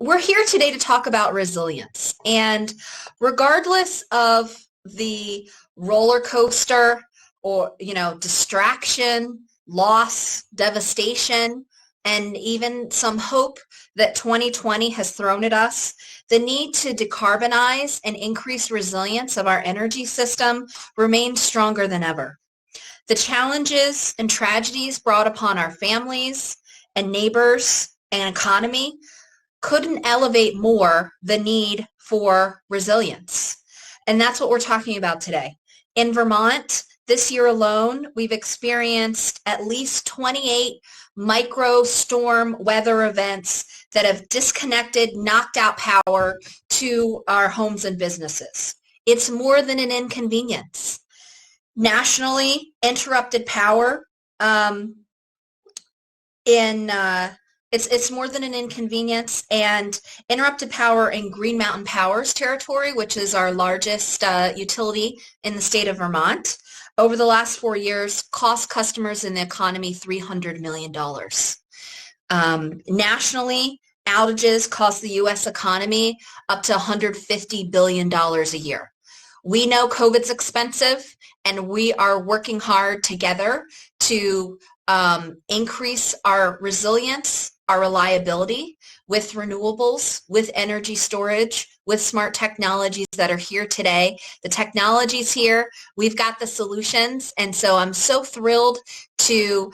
We're here today to talk about resilience. And regardless of the roller coaster or, distraction, loss, devastation, and even some hope that 2020 has thrown at us, the need to decarbonize and increase resilience of our energy system remains stronger than ever. The challenges and tragedies brought upon our families and neighbors and economy couldn't elevate more the need for resilience. And that's what we're talking about today. In Vermont, this year alone, we've experienced at least 28 micro storm weather events that have disconnected, knocked out power to our homes and businesses. It's more than an inconvenience. Nationally, interrupted power it's more than an inconvenience, and interrupted power in Green Mountain Power's territory, which is our largest utility in the state of Vermont, over the last 4 years cost customers in the economy $300 million. Nationally, outages cost the U.S. economy up to $150 billion a year. We know COVID's expensive, and we are working hard together to increase our resilience, our reliability with renewables, with energy storage, with smart technologies that are here today. The technology's here. We've got the solutions. And so I'm so thrilled to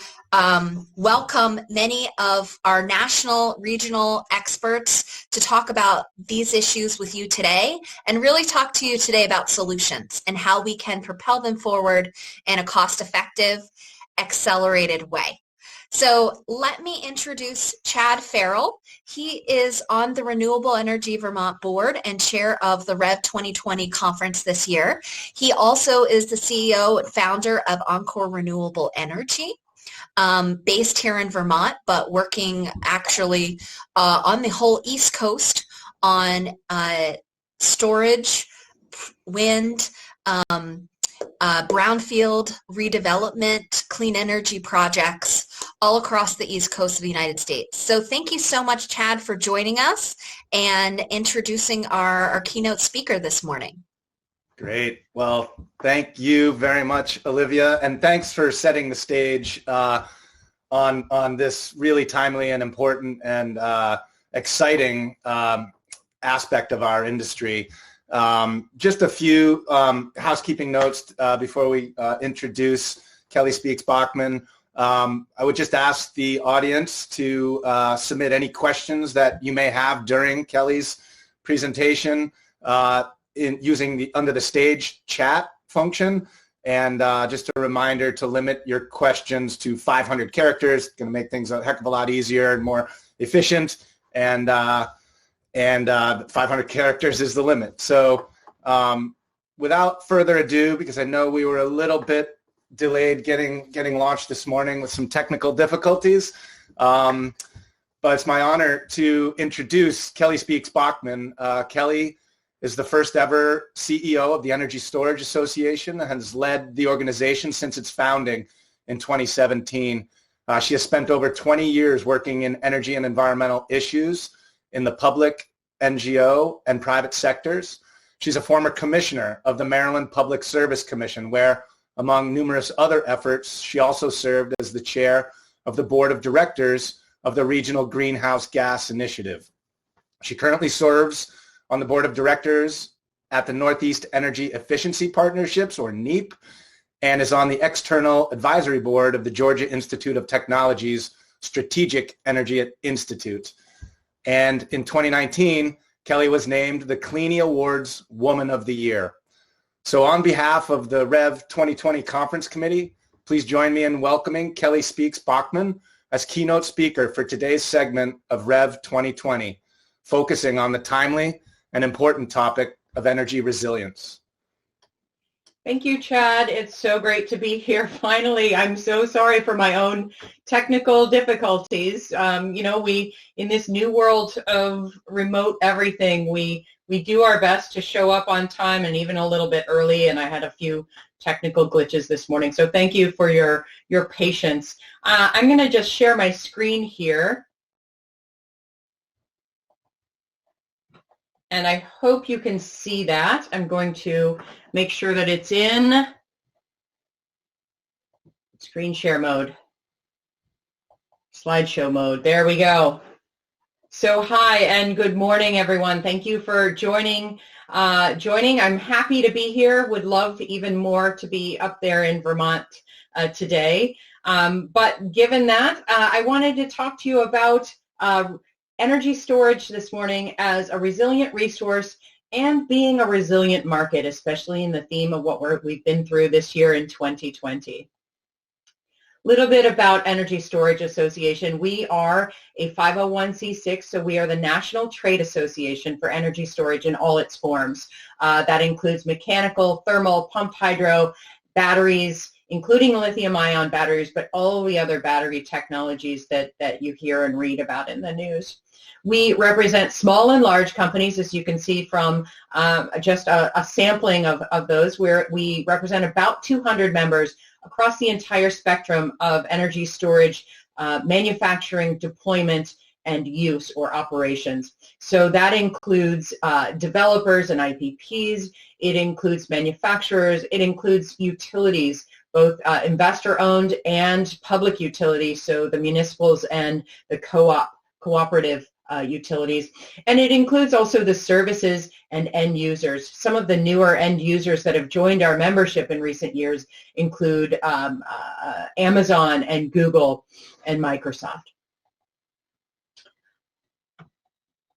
welcome many of our national, regional experts to talk about these issues with you today and really talk to you today about solutions and how we can propel them forward in a cost-effective, accelerated way. So let me introduce Chad Farrell. He is on the Renewable Energy Vermont Board and chair of the REV2020 conference this year. He also is the CEO and founder of Encore Renewable Energy, based here in Vermont, but working actually on the whole East Coast on storage, wind, brownfield redevelopment, clean energy projects all across the East Coast of the United States. So thank you so much, Chad, for joining us and introducing our keynote speaker this morning. Great. Well, thank you very much, Olivia, and thanks for setting the stage on this really timely and important and exciting aspect of our industry. Just a few housekeeping notes before we introduce Kelly Spees-Backman. I would just ask the audience to submit any questions that you may have during Kelly's presentation using under the stage chat function. And just a reminder to limit your questions to 500 characters. It's going to make things a heck of a lot easier and more efficient. And 500 characters is the limit. So without further ado, because I know we were a little bit delayed getting launched this morning with some technical difficulties, but it's my honor to introduce Kelly Spees-Backman. Kelly is the first ever CEO of the Energy Storage Association and has led the organization since its founding in 2017. She has spent over 20 years working in energy and environmental issues in the public, NGO, and private sectors. She's a former commissioner of the Maryland Public Service Commission, where, among numerous other efforts, she also served as the chair of the board of directors of the Regional Greenhouse Gas Initiative. She currently serves on the board of directors at the Northeast Energy Efficiency Partnerships, or NEEP, and is on the external advisory board of the Georgia Institute of Technology's Strategic Energy Institute. And in 2019, Kelly was named the Cleany Awards Woman of the Year. So on behalf of the REV2020 Conference Committee, please join me in welcoming Kelly Spees-Backman as keynote speaker for today's segment of REV2020, focusing on the timely and important topic of energy resilience. Thank you, Chad. It's so great to be here finally. I'm so sorry for my own technical difficulties. We, in this new world of remote everything, we do our best to show up on time and even a little bit early, and I had a few technical glitches this morning. So thank you for your patience. I'm going to just share my screen here. and I hope you can see that. I'm going to make sure that it's in screen share mode, slideshow mode. There we go. So hi and good morning, everyone. Thank you for joining. I'm happy to be here. Would love even more to be up there in Vermont today. But given that, I wanted to talk to you about energy storage this morning as a resilient resource and being a resilient market, especially in the theme of what we've been through this year in 2020. Little bit about Energy Storage Association. We are a 501c6, so we are the National Trade Association for Energy Storage in all its forms. That includes mechanical, thermal, pumped hydro, batteries, including lithium-ion batteries, but all the other battery technologies that you hear and read about in the news. We represent small and large companies, as you can see from just a sampling of those, where we represent about 200 members across the entire spectrum of energy storage, manufacturing, deployment, and use or operations. So that includes developers and IPPs, it includes manufacturers, it includes utilities, both investor-owned and public utilities, so the municipals and the cooperative utilities. And it includes also the services and end users. Some of the newer end users that have joined our membership in recent years include Amazon and Google and Microsoft.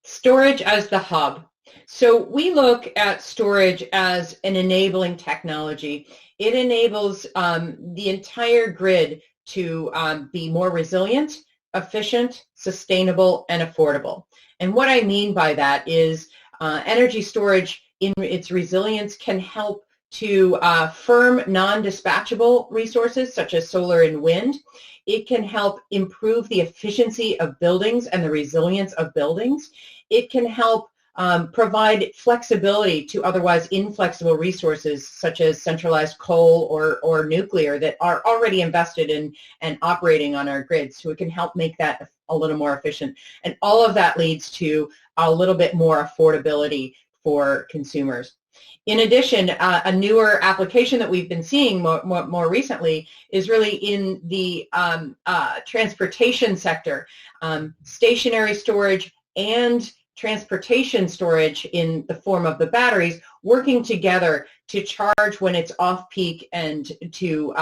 Storage as the hub. So we look at storage as an enabling technology. It enables the entire grid to be more resilient, efficient, sustainable, and affordable. And what I mean by that is energy storage in its resilience can help to firm non-dispatchable resources such as solar and wind. It can help improve the efficiency of buildings and the resilience of buildings. It can help provide flexibility to otherwise inflexible resources such as centralized coal or nuclear that are already invested in and operating on our grid. So it can help make that a little more efficient. And all of that leads to a little bit more affordability for consumers. In addition, a newer application that we've been seeing more recently is really in the transportation sector, stationary storage and transportation storage in the form of the batteries working together to charge when it's off-peak and to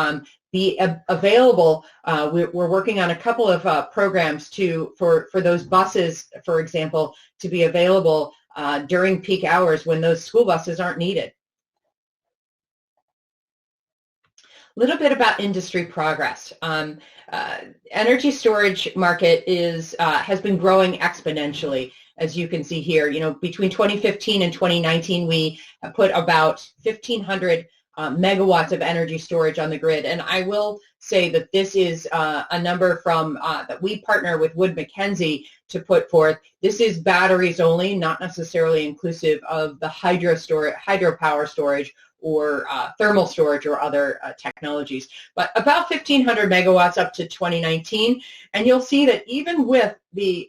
be available. We're working on a couple of programs for those buses, for example, to be available during peak hours when those school buses aren't needed. A little bit about industry progress. Energy storage market has been growing exponentially. As you can see here, between 2015 and 2019, we put about 1,500 megawatts of energy storage on the grid. And I will say that this is a number from that we partner with Wood Mackenzie to put forth. This is batteries only, not necessarily inclusive of the hydropower storage or thermal storage or other technologies, but about 1,500 megawatts up to 2019. And you'll see that even with the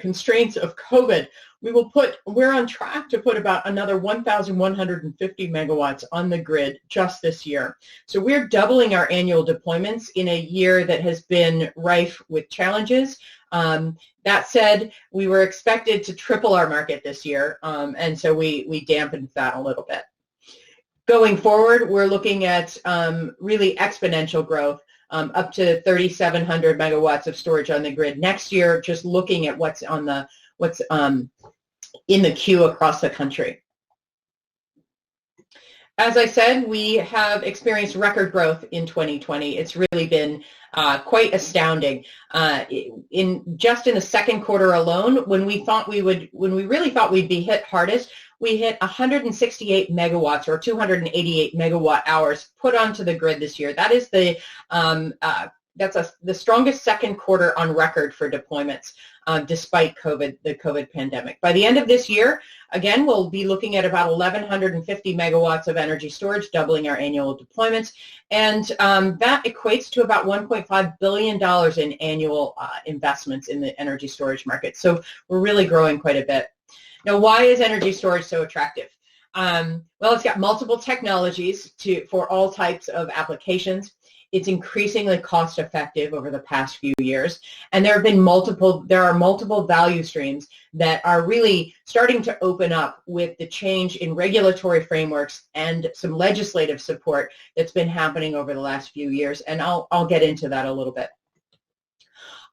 constraints of COVID, we're on track to put about another 1,150 megawatts on the grid just this year. So we're doubling our annual deployments in a year that has been rife with challenges. That said, we were expected to triple our market this year, and so we dampened that a little bit. Going forward, we're looking at really exponential growth. Up to 3,700 megawatts of storage on the grid next year, just looking at what's in the queue across the country. As I said, we have experienced record growth in 2020. It's really been quite astounding. In the second quarter alone, when we really thought we'd be hit hardest, we hit 168 megawatts or 288 megawatt hours put onto the grid this year. That is the strongest second quarter on record for deployments, despite the COVID pandemic. By the end of this year, again, we'll be looking at about 1,150 megawatts of energy storage, doubling our annual deployments, and that equates to about $1.5 billion in annual investments in the energy storage market. So we're really growing quite a bit. Now, why is energy storage so attractive? Well, it's got multiple technologies for all types of applications. It's increasingly cost effective over the past few years, and there are multiple value streams that are really starting to open up with the change in regulatory frameworks and some legislative support that's been happening over the last few years, and I'll get into that a little bit.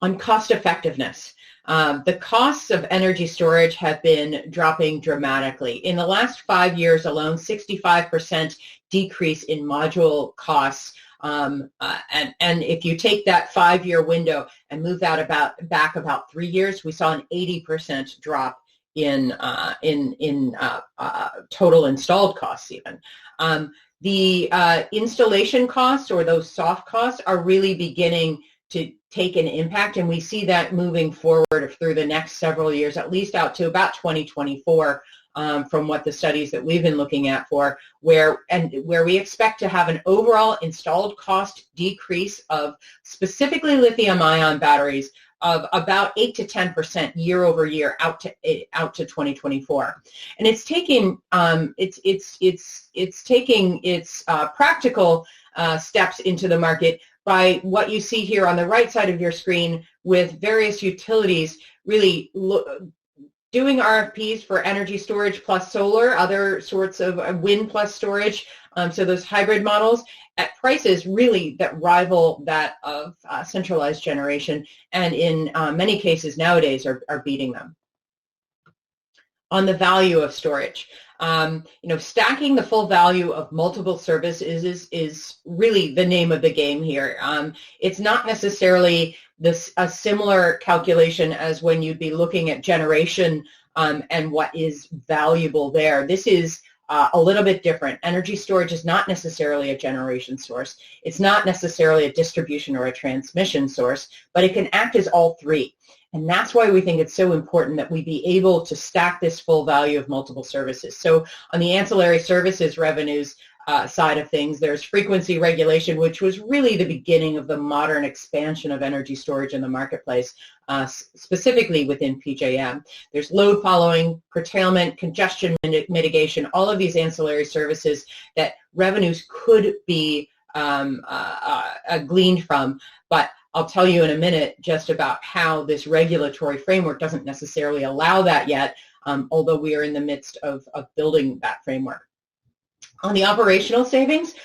On cost effectiveness, the costs of energy storage have been dropping dramatically. In the last 5 years alone, 65% decrease in module costs. And if you take that 5-year window and move that back about 3 years, we saw an 80% drop in total installed costs even. The installation costs, or those soft costs, are really beginning to take an impact, and we see that moving forward through the next several years, at least out to about 2024, from what the studies that we've been looking at where we expect to have an overall installed cost decrease of specifically lithium-ion batteries of about 8 to 10% year over year out to 2024, and it's taking its practical steps into the market by what you see here on the right side of your screen, with various utilities really doing RFPs for energy storage plus solar, other sorts of wind plus storage, so those hybrid models at prices really that rival that of centralized generation, and in many cases nowadays are beating them. On the value of storage, stacking the full value of multiple services is really the name of the game here. It's not necessarily a similar calculation as when you'd be looking at generation and what is valuable there. This is a little bit different. Energy storage is not necessarily a generation source. It's not necessarily a distribution or a transmission source, but it can act as all three. And that's why we think it's so important that we be able to stack this full value of multiple services. So on the ancillary services revenues side of things, there's frequency regulation, which was really the beginning of the modern expansion of energy storage in the marketplace, specifically within PJM. There's load following, curtailment, congestion mitigation, all of these ancillary services that revenues could be gleaned from. But I'll tell you in a minute just about how this regulatory framework doesn't necessarily allow that yet, although we are in the midst of building that framework. On the operational savings,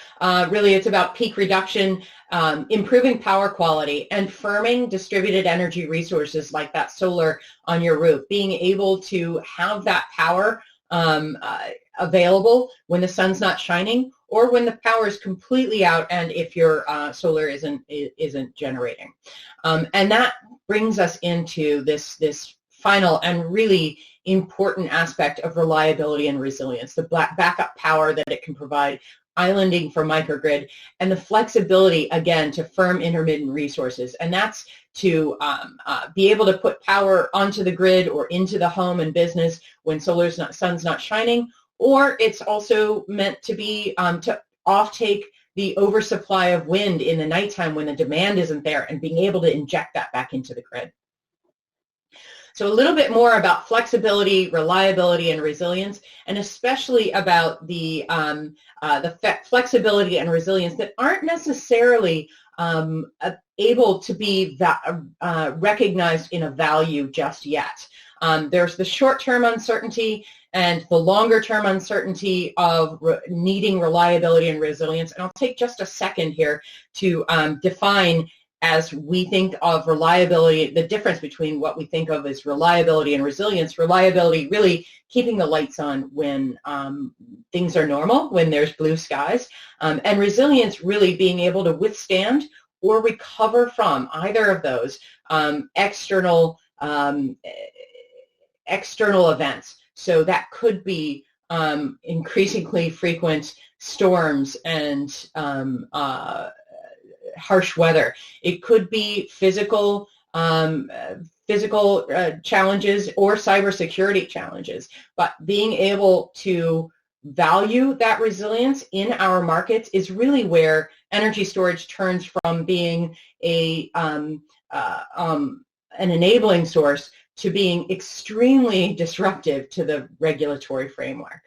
really it's about peak reduction, improving power quality, and firming distributed energy resources like that solar on your roof, being able to have that power available when the sun's not shining, or when the power is completely out and if your solar isn't generating. And that brings us into this final and really important aspect of reliability and resilience, the backup power that it can provide, islanding for microgrid, and the flexibility, again, to firm intermittent resources. And that's to be able to put power onto the grid or into the home and business when sun's not shining, or it's also meant to be to offtake the oversupply of wind in the nighttime when the demand isn't there, and being able to inject that back into the grid. So a little bit more about flexibility, reliability, and resilience, and especially about the flexibility and resilience that aren't necessarily able to be recognized in a value just yet. There's the short-term uncertainty and the longer-term uncertainty of needing reliability and resilience. And I'll take just a second here to define, as we think of reliability, the difference between what we think of as reliability and resilience. Reliability, really keeping the lights on when things are normal, when there's blue skies, and resilience, really being able to withstand or recover from either of those external events. So that could be increasingly frequent storms and harsh weather. It could be physical challenges or cybersecurity challenges. But being able to value that resilience in our markets is really where energy storage turns from being an enabling source to being extremely disruptive to the regulatory framework.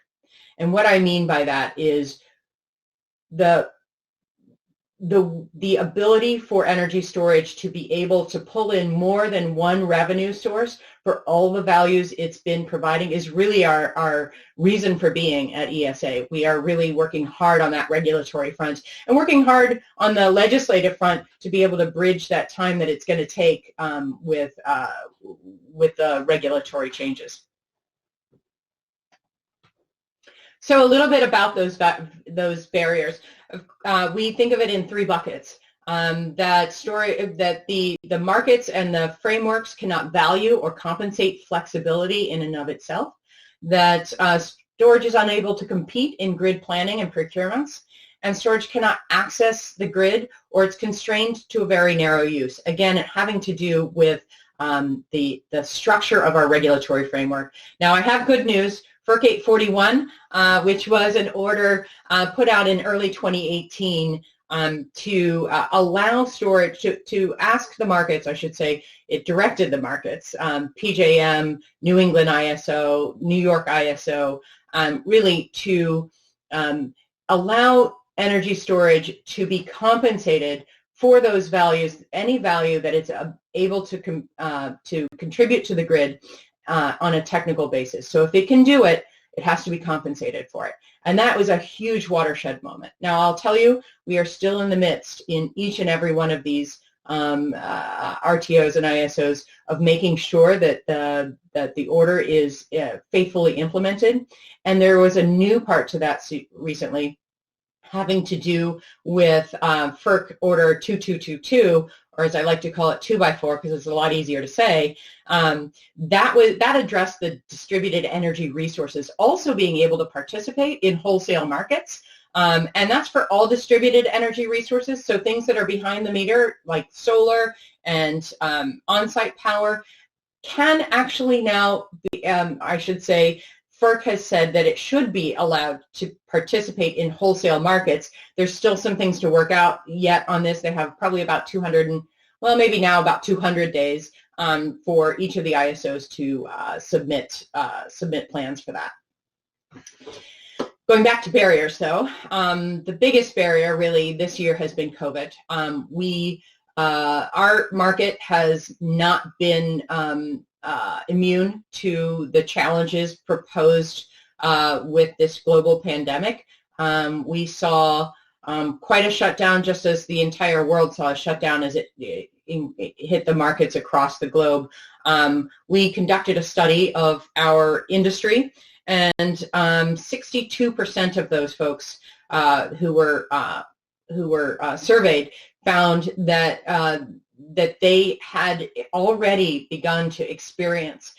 And what I mean by that is the ability for energy storage to be able to pull in more than one revenue source for all the values it's been providing is really our reason for being at ESA. We are really working hard on that regulatory front and working hard on the legislative front to be able to bridge that time that it's going to take with the regulatory changes. So a little bit about those barriers. We think of it in three buckets. That the markets and the frameworks cannot value or compensate flexibility in and of itself. That storage is unable to compete in grid planning and procurements, and storage cannot access the grid, or it's constrained to a very narrow use. Again, having to do with the structure of our regulatory framework. Now, I have good news. FERC 841, which was an order put out in early 2018 to allow storage, to ask the markets, I should say, it directed the markets, PJM, New England ISO, New York ISO, really to allow energy storage to be compensated for those values, any value that it's able to contribute to the grid on a technical basis. So if it can do it, it has to be compensated for it. And that was a huge watershed moment. Now, I'll tell you, we are still in the midst in each and every one of these RTOs and ISOs of making sure that the order is faithfully implemented. And there was a new part to that recently having to do with FERC Order 2222, or as I like to call it, 2x4, because it's a lot easier to say. That addressed the distributed energy resources also being able to participate in wholesale markets. And that's for all distributed energy resources. So things that are behind the meter, like solar and on-site power, can actually now be, I should say, FERC has said that it should be allowed to participate in wholesale markets. There's still some things to work out yet on this. They have probably about 200, maybe now about 200 days for each of the ISOs to submit plans for that. Going back to barriers, though, the biggest barrier really this year has been COVID. Our market has not been immune to the challenges proposed with this global pandemic. We saw quite a shutdown, just as the entire world saw a shutdown as it hit the markets across the globe. We conducted a study of our industry, and 62% of those folks who were surveyed found that they had already begun to experience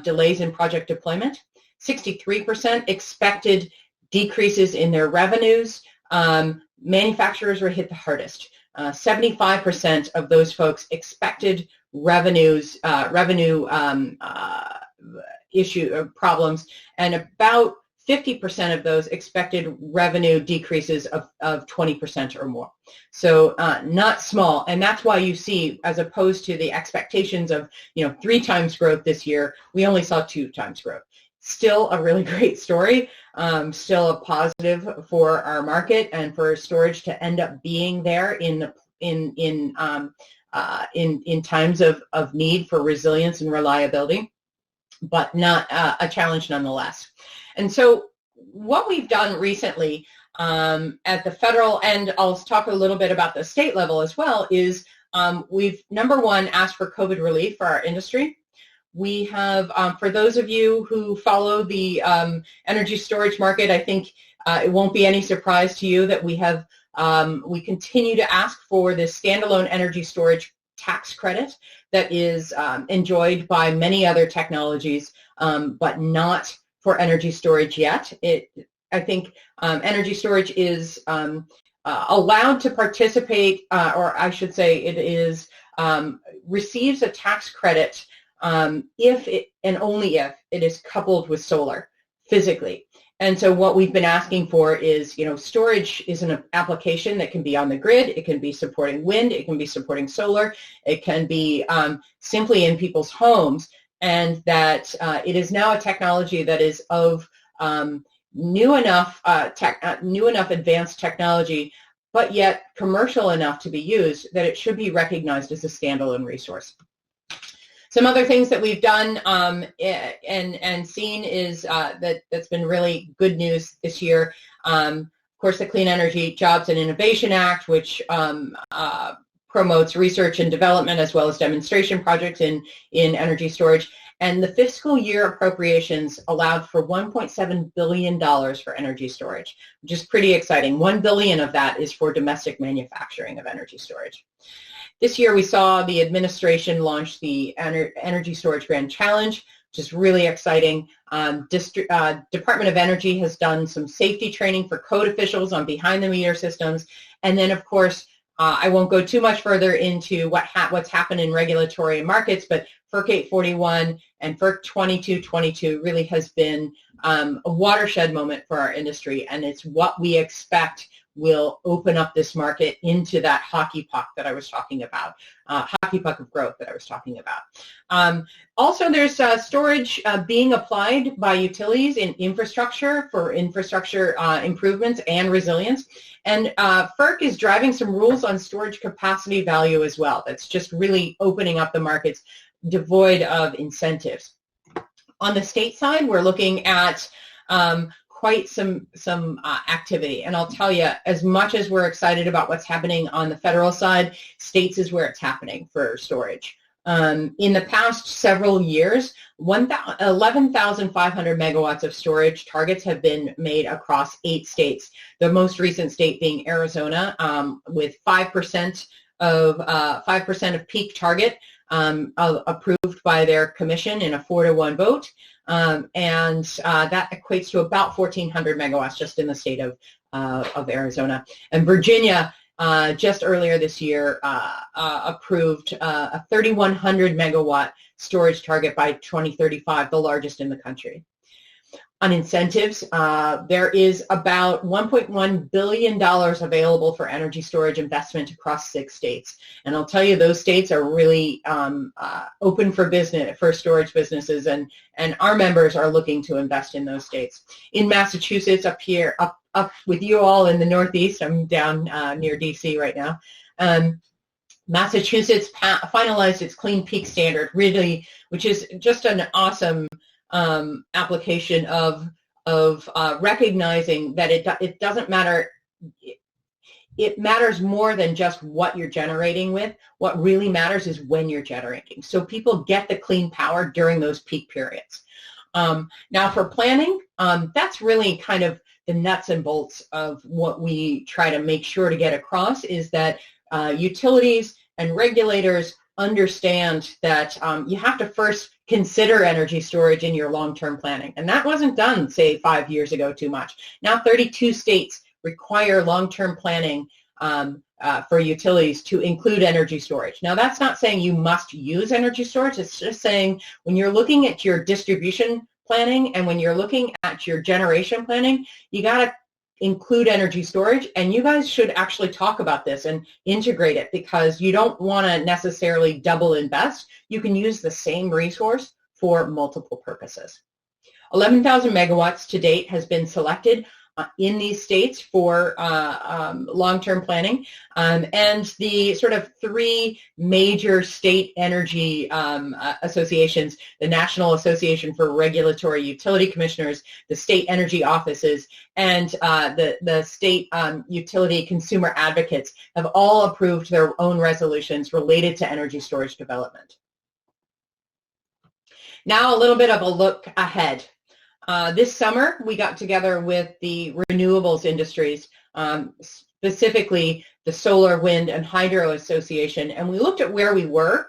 delays in project deployment. 63% expected decreases in their revenues. Manufacturers were hit the hardest. 75% of those folks expected revenue problems, and about 50% of those expected revenue decreases of 20% or more. So not small, and that's why you see, as opposed to the expectations of 3 times growth this year, we only saw 2 times growth. Still a really great story, still a positive for our market and for storage to end up being there in times of need for resilience and reliability, but not a challenge nonetheless. And so what we've done recently at the federal, and I'll talk a little bit about the state level as well, is we've, number one, asked for COVID relief for our industry. We have, for those of you who follow the energy storage market, I think it won't be any surprise to you that we have, we continue to ask for this standalone energy storage tax credit that is enjoyed by many other technologies, but not for energy storage yet. I think energy storage is allowed to participate, or I should say it is, receives a tax credit if it, and only if it is coupled with solar physically. And so what we've been asking for is, storage is an application that can be on the grid. It can be supporting wind. It can be supporting solar. It can be simply in people's homes. and that it is now a technology that is of new enough advanced technology, but yet commercial enough to be used that it should be recognized as a standalone resource. Some other things that we've done and seen is that's been really good news this year. Of course, the Clean Energy Jobs and Innovation Act, which promotes research and development as well as demonstration projects in energy storage. And the fiscal year appropriations allowed for $1.7 billion for energy storage, which is pretty exciting. $1 billion of that is for domestic manufacturing of energy storage. This year we saw the administration launch the Energy Storage Grand Challenge, which is really exciting. Department of Energy has done some safety training for code officials on behind-the-meter systems. And then, of course, I won't go too much further into what's happened in regulatory and markets, but FERC 841 and FERC 2222 really has been a watershed moment for our industry, and it's what we expect will open up this market into that hockey puck that I was talking about, hockey puck of growth that I was talking about. Also, there's storage being applied by utilities in infrastructure for infrastructure improvements and resilience. And FERC is driving some rules on storage capacity value as well. That's just really opening up the markets devoid of incentives. On the state side, we're looking at quite some activity. And I'll tell you, as much as we're excited about what's happening on the federal side, states is where it's happening for storage. In the past several years, 11,500 megawatts of storage targets have been made across 8 states. The most recent state being Arizona, with 5% of peak target approved by their commission in a 4-to-1 vote. And that equates to about 1,400 megawatts just in the state of Arizona. And Virginia, just earlier this year, approved a 3,100 megawatt storage target by 2035, the largest in the country. On incentives, there is about $1.1 billion available for energy storage investment across 6 states. And I'll tell you, those states are really open for business, for storage businesses, and our members are looking to invest in those states. In Massachusetts, up here, up with you all in the Northeast, I'm down near DC right now, Massachusetts finalized its Clean Peak Standard, really, which is just an awesome application of recognizing that it doesn't matter. It matters more than just what you're generating with. What really matters is when you're generating. So people get the clean power during those peak periods. Now for planning, that's really kind of the nuts and bolts of what we try to make sure to get across, is that utilities and regulators understand that you have to first consider energy storage in your long-term planning. And that wasn't done, say, 5 years ago too much. Now 32 states require long-term planning for utilities to include energy storage. Now that's not saying you must use energy storage. It's just saying when you're looking at your distribution planning and when you're looking at your generation planning, you got to include energy storage, and you guys should actually talk about this and integrate it, because you don't want to necessarily double invest. You can use the same resource for multiple purposes. 11,000 megawatts to date has been selected in these states for long-term planning, and the sort of 3 major state energy associations, the National Association for Regulatory Utility Commissioners, the state energy offices, and the state utility consumer advocates, have all approved their own resolutions related to energy storage development. Now a little bit of a look ahead. This summer, we got together with the renewables industries, specifically the Solar, Wind, and Hydro Association, and we looked at where we were,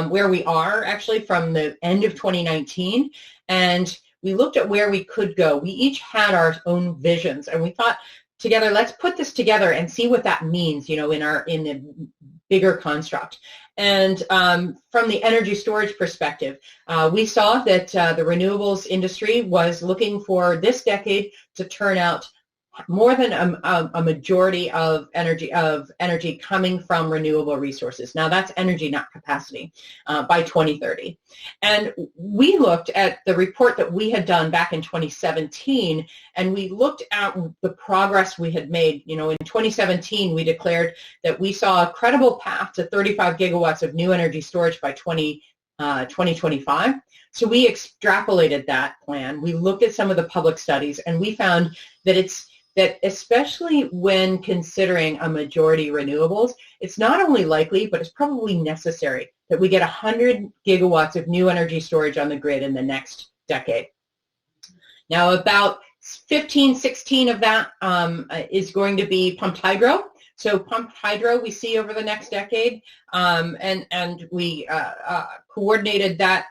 where we are actually from the end of 2019, and we looked at where we could go. We each had our own visions, and we thought together, let's put this together and see what that means, you know, in the bigger construct. And from the energy storage perspective, we saw that the renewables industry was looking for this decade to turn out more than a majority of energy coming from renewable resources. Now that's energy, not capacity, by 2030. And we looked at the report that we had done back in 2017, and we looked at the progress we had made. In 2017, we declared that we saw a credible path to 35 gigawatts of new energy storage by 2025. So we extrapolated that plan. We looked at some of the public studies, and we found that especially when considering a majority renewables, it's not only likely, but it's probably necessary that we get 100 gigawatts of new energy storage on the grid in the next decade. Now, about 16 of that is going to be pumped hydro. So pumped hydro we see over the next decade, and we coordinated that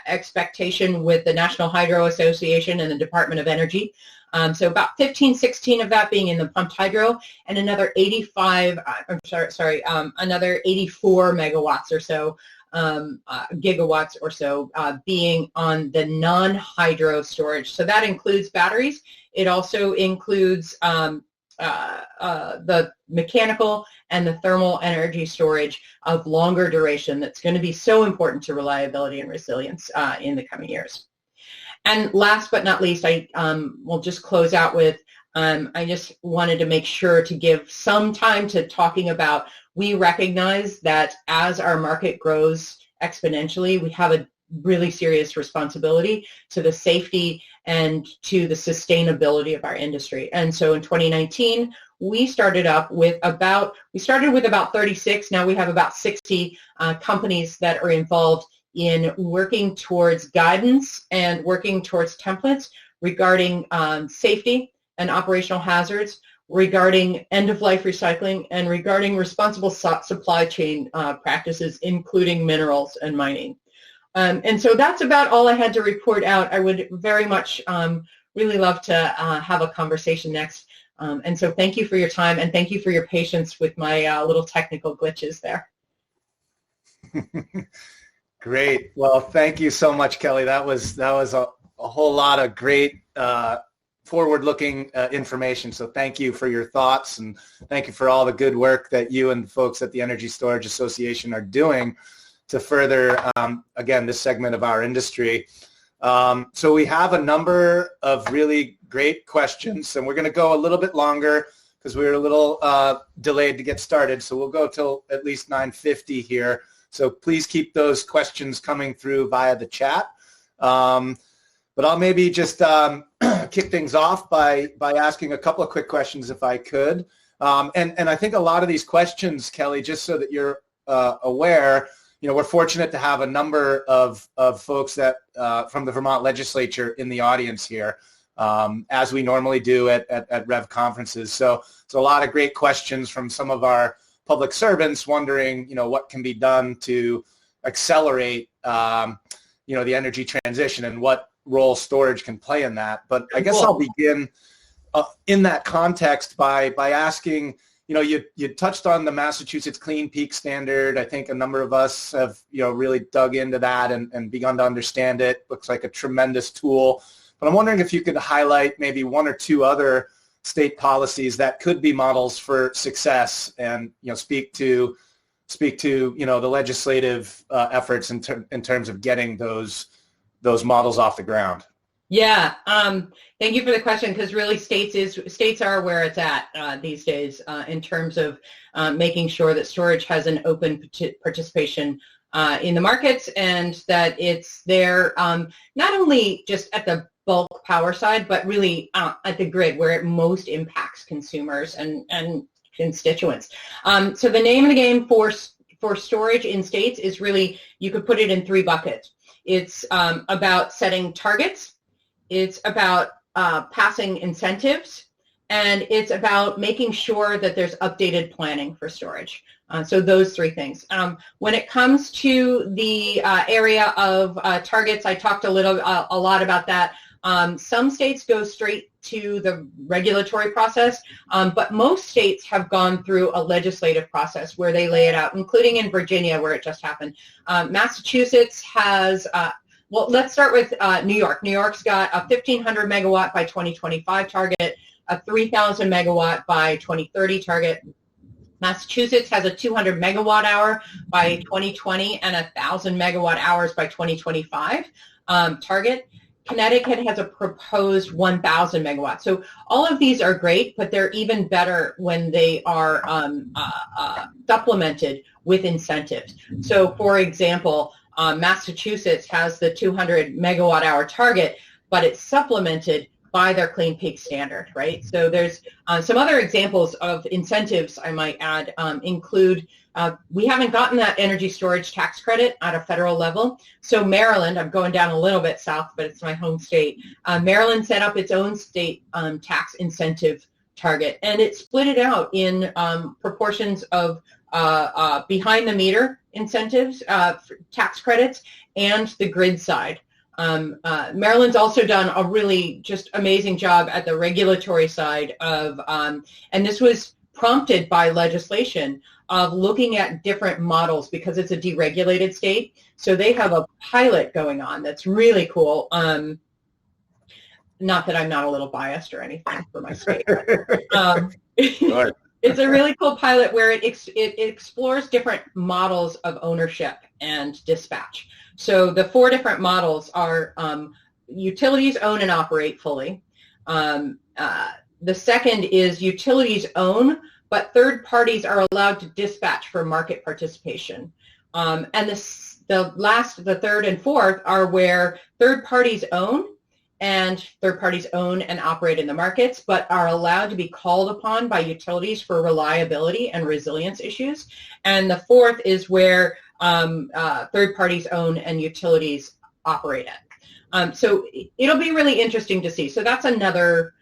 expectation with the National Hydro Association and the Department of Energy. So about 16 of that being in the pumped hydro, and another another 84 megawatts or so, gigawatts or so being on the non-hydro storage. So that includes batteries. It also includes the mechanical and the thermal energy storage of longer duration that's going to be so important to reliability and resilience in the coming years. And last but not least, I will just close out with, I just wanted to make sure to give some time to talking about, we recognize that as our market grows exponentially, we have a really serious responsibility to the safety and to the sustainability of our industry. And so in 2019, we started with about 36, now we have about 60 companies that are involved in working towards guidance and working towards templates regarding safety and operational hazards, regarding end-of-life recycling, and regarding responsible supply chain practices, including minerals and mining. And so that's about all I had to report out. I would very much really love to have a conversation next. And so thank you for your time, and thank you for your patience with my little technical glitches there. Great. Well, thank you so much, Kelly. That was a whole lot of great forward-looking information. So thank you for your thoughts, and thank you for all the good work that you and folks at the Energy Storage Association are doing to further, again, this segment of our industry. So we have a number of really great questions, and we're going to go a little bit longer because we were a little delayed to get started. So we'll go till at least 9:50 here. So please keep those questions coming through via the chat. But I'll maybe just kick things off by asking a couple of quick questions if I could. And I think a lot of these questions, Kelly, just so that you're aware, we're fortunate to have a number of folks that from the Vermont legislature in the audience here, as we normally do at REV conferences. So a lot of great questions from some of our public servants wondering, what can be done to accelerate, the energy transition and what role storage can play in that. But I guess I'll begin in that context by asking, you touched on the Massachusetts Clean Peak Standard. I think a number of us have, really dug into that and begun to understand it. Looks like a tremendous tool. But I'm wondering if you could highlight maybe one or two other state policies that could be models for success, and speak to the legislative efforts in terms of getting those models off the ground. Yeah, thank you for the question, because really states are where it's at these days in terms of making sure that storage has an open participation in the markets, and that it's there not only just at the bulk power side, but really at the grid where it most impacts consumers and constituents. So the name of the game for storage in states is really, you could put it in three buckets. It's about setting targets, it's about passing incentives, and it's about making sure that there's updated planning for storage. So those three things. When it comes to the area of targets, I talked a lot about that. Some states go straight to the regulatory process, but most states have gone through a legislative process where they lay it out, including in Virginia, where it just happened. Massachusetts has, well, let's start with New York. New York's got a 1,500 megawatt by 2025 target. a 3,000 megawatt by 2030 target. Massachusetts has a 200 megawatt hour by 2020 and 1,000 megawatt hours by 2025 target. Connecticut has a proposed 1,000 megawatts. So all of these are great, but they're even better when they are supplemented with incentives. So for example, Massachusetts has the 200 megawatt hour target, but it's supplemented by their Clean Peak standard, right? So there's some other examples of incentives I might add include, we haven't gotten that energy storage tax credit at a federal level. So Maryland, I'm going down a little bit south, but it's my home state. Maryland set up its own state tax incentive target, and it split it out in proportions of behind the meter incentives, tax credits, and the grid side. Maryland's also done a really just amazing job at the regulatory side of, and this was prompted by legislation of looking at different models because it's a deregulated state. So they have a pilot going on that's really cool. Not that I'm not a little biased or anything for my state. It's a really cool pilot where it explores different models of ownership and dispatch. So the 4 different models are utilities own and operate fully. The second is utilities own, but third parties are allowed to dispatch for market participation. And the third and fourth are where third parties own and third parties own and operate in the markets, but are allowed to be called upon by utilities for reliability and resilience issues. And the fourth is where third parties own and utilities operate at. So it'll be really interesting to see. So that's another,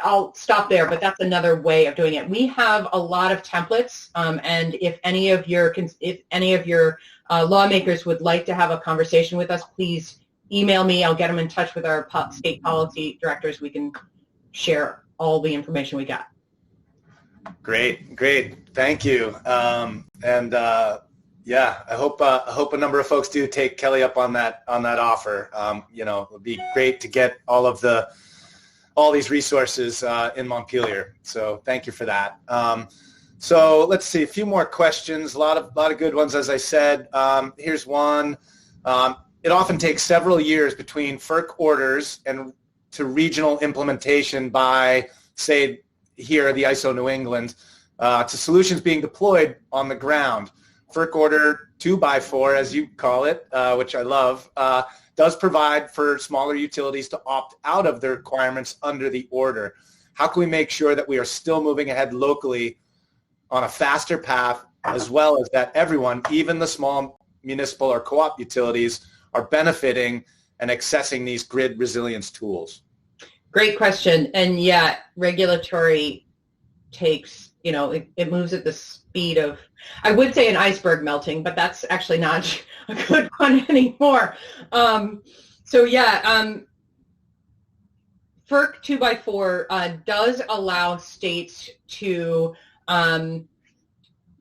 I'll stop there, but that's another way of doing it. We have a lot of templates, and if any of your lawmakers would like to have a conversation with us, please email me. I'll get them in touch with our state policy directors. We can share all the information we got. Great. Thank you. Yeah, I hope a number of folks do take Kelly up on that offer. It would be great to get all these resources in Montpelier. So thank you for that. So let's see, a few more questions. A lot of good ones, as I said. Here's one. It often takes several years between FERC orders and to regional implementation by, say, here, the ISO New England, to solutions being deployed on the ground. FERC Order 2x4, as you call it, which I love, does provide for smaller utilities to opt out of the requirements under the order. How can we make sure that we are still moving ahead locally on a faster path, as well as that everyone, even the small municipal or co-op utilities, are benefiting and accessing these grid resilience tools? Great question. And yeah, regulatory takes, it moves at the speed of, I would say an iceberg melting, but that's actually not a good one anymore. So yeah, FERC 2x4 does allow states to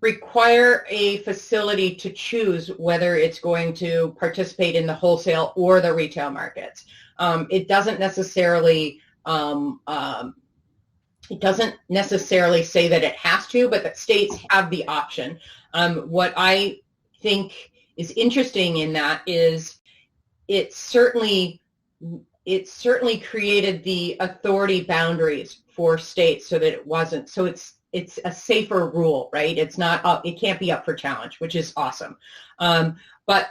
require a facility to choose whether it's going to participate in the wholesale or the retail markets. It doesn't necessarily say that it has to, but that states have the option. What I think is interesting in that is it certainly created the authority boundaries for states so that it wasn't. So it's a safer rule, right? It's not it can't be up for challenge, which is awesome. But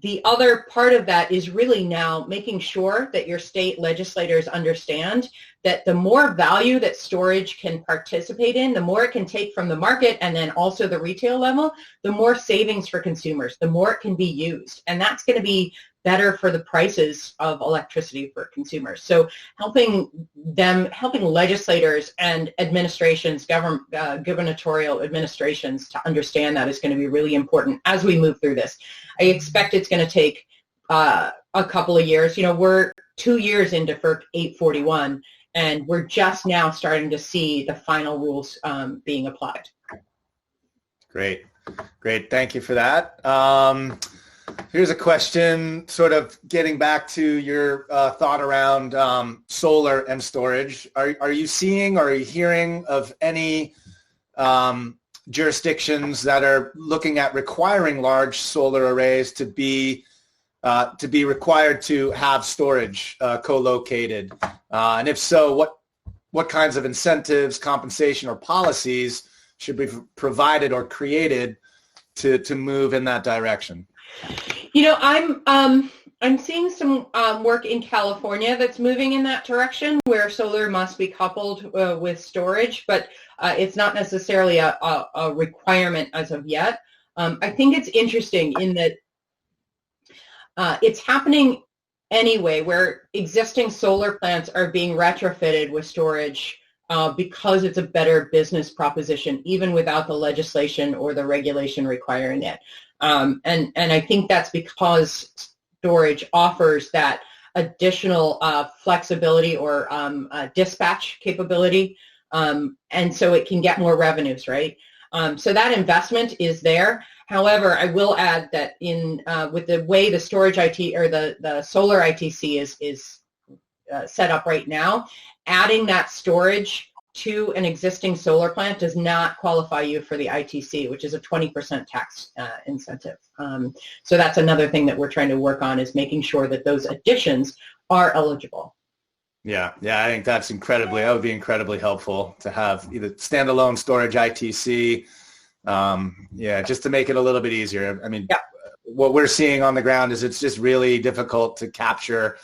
the other part of that is really now making sure that your state legislators understand that the more value that storage can participate in, the more it can take from the market and then also the retail level, the more savings for consumers, the more it can be used. And that's going to be better for the prices of electricity for consumers. So helping legislators and administrations, gubernatorial administrations to understand that is going to be really important as we move through this. I expect it's going to take a couple of years. We're 2 years into FERC 841, and we're just now starting to see the final rules being applied. Great. Thank you for that. Here's a question, sort of getting back to your thought around solar and storage. Are you seeing or are you hearing of any jurisdictions that are looking at requiring large solar arrays to be required to have storage co-located? And if so, what kinds of incentives, compensation, or policies should be provided or created to move in that direction? You know, I'm seeing some work in California that's moving in that direction, where solar must be coupled with storage, but it's not necessarily a requirement as of yet. I think it's interesting in that it's happening anyway, where existing solar plants are being retrofitted with storage because it's a better business proposition, even without the legislation or the regulation requiring it. And I think that's because storage offers that additional flexibility or dispatch capability, and so it can get more revenues, right? So that investment is there. However, I will add that in with the way the storage IT or the solar ITC is set up right now, adding that storage to an existing solar plant does not qualify you for the ITC, which is a 20% tax incentive. So that's another thing that we're trying to work on, is making sure that those additions are eligible. Yeah, I think that would be incredibly helpful to have either standalone storage ITC, just to make it a little bit easier. I mean, what we're seeing on the ground is it's just really difficult to capture.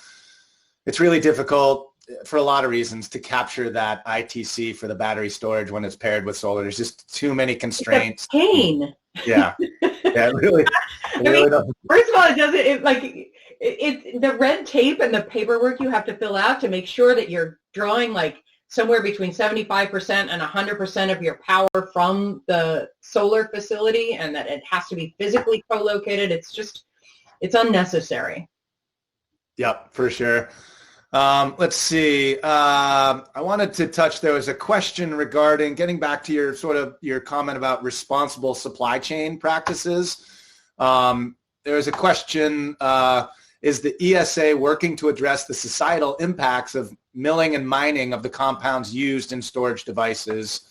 It's really difficult for a lot of reasons to capture that ITC for the battery storage when it's paired with solar. There's just too many constraints. It's a pain. Yeah, really. First of all, it's the red tape and the paperwork you have to fill out to make sure that you're drawing like somewhere between 75% and 100% of your power from the solar facility, and that it has to be physically co-located. It's unnecessary. Yep, for sure. Let's see. I wanted to touch, there was a question regarding getting back to your comment about responsible supply chain practices. There was a question, is the ESA working to address the societal impacts of milling and mining of the compounds used in storage devices,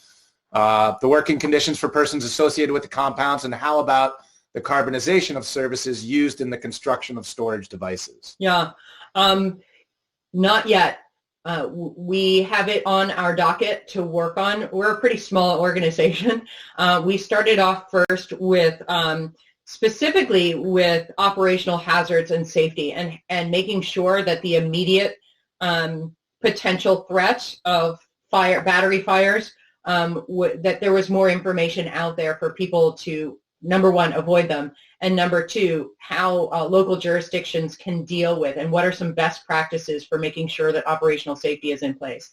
the working conditions for persons associated with the compounds, and how about the carbonization of services used in the construction of storage devices? Yeah. Not yet. We have it on our docket to work on. We're a pretty small organization. We started off first with specifically with operational hazards and safety, and making sure that the immediate potential threat of battery fires, that there was more information out there for people to, number one, avoid them, and number two, how local jurisdictions can deal with, and what are some best practices for making sure that operational safety is in place.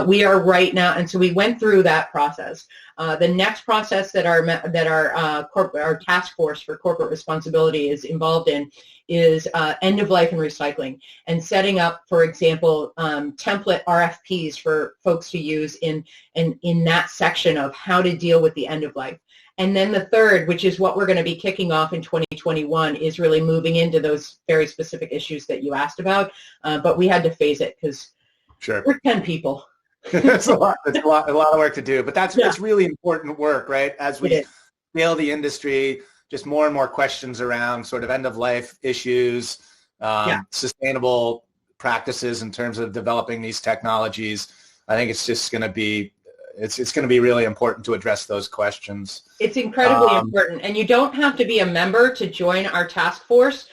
We are right now, and so we went through that process. The next process that our task force for corporate responsibility is involved in is end of life and recycling, and setting up, for example, template RFPs for folks to use in that section of how to deal with the end of life. And then the third, which is what we're going to be kicking off in 2021, is really moving into those very specific issues that you asked about. But we had to phase it because we're 10 people. It's a lot of work to do. But it's really important work, right? As we scale the industry, just more and more questions around sort of end-of-life issues, sustainable practices in terms of developing these technologies. I think it's just going to be it's going to be really important to address those questions. It's incredibly important, and you don't have to be a member to join our task force.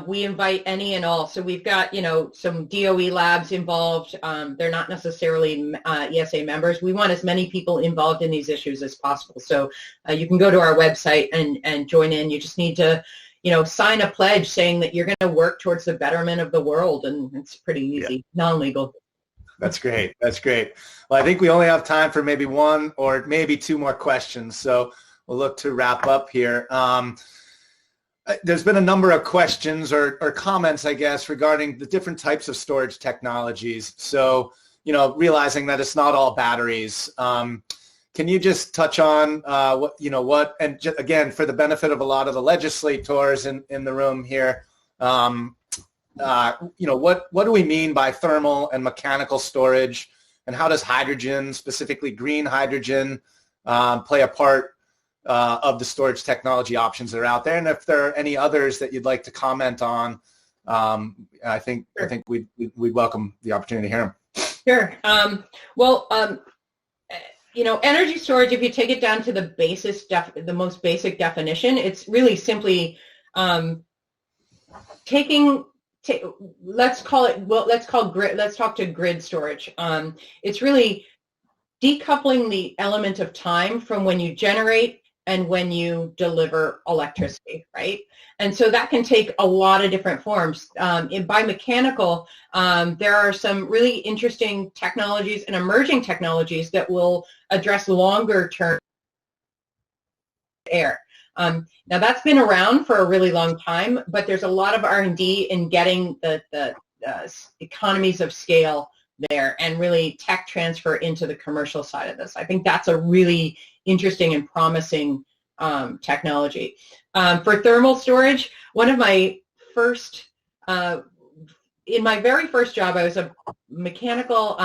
We invite any and all. So we've got, some DOE labs involved. They're not necessarily ESA members. We want as many people involved in these issues as possible. So you can go to our website and join in. You just need to, sign a pledge saying that you're going to work towards the betterment of the world, and it's pretty easy, non-legal. That's great. Well, I think we only have time for maybe one or maybe two more questions, so we'll look to wrap up here. There's been a number of questions or comments, I guess, regarding the different types of storage technologies. So, realizing that it's not all batteries. Can can you just touch on again, for the benefit of a lot of the legislators in the room here, what do we mean by thermal and mechanical storage, and how does hydrogen, specifically green hydrogen, play a part of the storage technology options that are out there? And if there are any others that you'd like to comment on, I think we'd welcome the opportunity to hear them. Sure. Energy storage, if you take it down to the most basic definition, it's really simply let's talk to grid storage. It's really decoupling the element of time from when you generate and when you deliver electricity, right? And so that can take a lot of different forms. By mechanical, there are some really interesting technologies and emerging technologies that will address longer term air. Now that's been around for a really long time, but there's a lot of R&D in getting the economies of scale there and really tech transfer into the commercial side of this. I think that's a really interesting and promising technology. For thermal storage, one of my first, in my very first job, I was a mechanical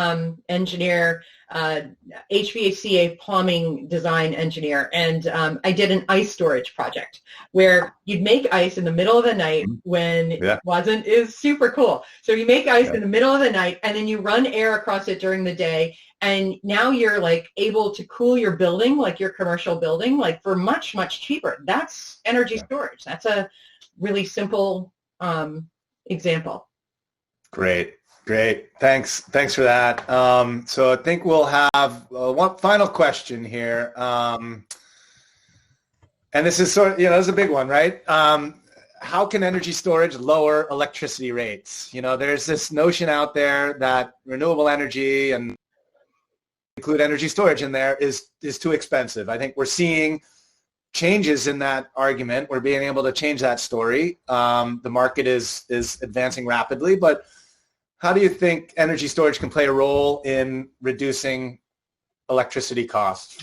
engineer, HVAC plumbing design engineer, and I did an ice storage project where you'd make ice in the middle of the night when it wasn't, is super cool. So you make ice in the middle of the night and then you run air across it during the day, and now you're like able to cool your building, like your commercial building, like for much, much cheaper. That's energy storage. That's a really simple example. Great. Thanks for that. So I think we'll have one final question here. And this is this is a big one, right? How can energy storage lower electricity rates? There's this notion out there that renewable energy, and include energy storage in there, is too expensive. I think we're seeing changes in that argument. We're being able to change that story. The market is advancing rapidly, but how do you think energy storage can play a role in reducing electricity costs?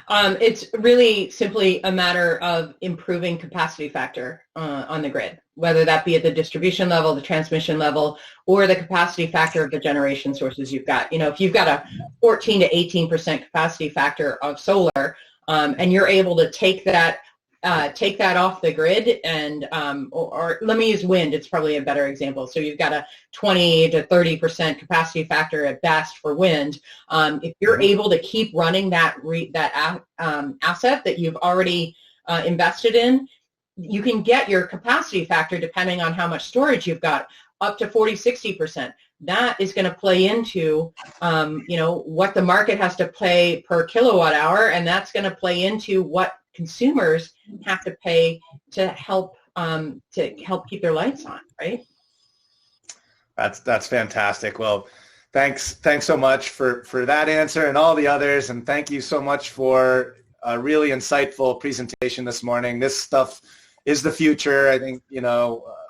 It's really simply a matter of improving capacity factor on the grid, whether that be at the distribution level, the transmission level, or the capacity factor of the generation sources you've got. If you've got a 14 to 18% capacity factor of solar, and you're able to take that off the grid, and or let me use wind, it's probably a better example. So you've got a 20 to 30% capacity factor at best for wind. If you're able to keep running that asset that you've already invested in, you can get your capacity factor, depending on how much storage you've got, up to 40, 60%. That is going to play into, what the market has to pay per kilowatt hour, and that's going to play into what consumers have to pay to help keep their lights on, right? That's fantastic. Well, thanks so much for that answer and all the others, and thank you so much for a really insightful presentation this morning. This stuff is the future. I think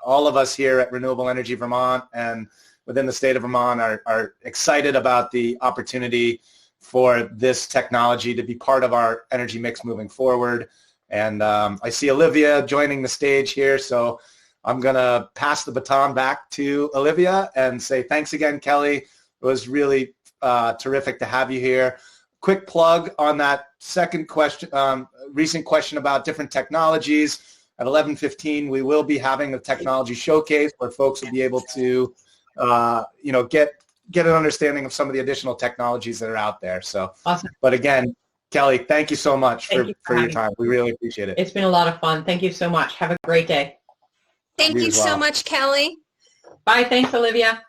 all of us here at Renewable Energy Vermont and within the state of Vermont are excited about the opportunity for this technology to be part of our energy mix moving forward. And I see Olivia joining the stage here, so I'm going to pass the baton back to Olivia and say thanks again, Kelly. It was really terrific to have you here. Quick plug on that second question, recent question about different technologies. At 11:15, we will be having a technology showcase where folks will be able to get an understanding of some of the additional technologies that are out there. So, awesome. But again, Kelly, thank you so much for your time. We really appreciate it. It's been a lot of fun. Thank you so much. Have a great day. Thank you so much, Kelly. Bye. Thanks, Olivia.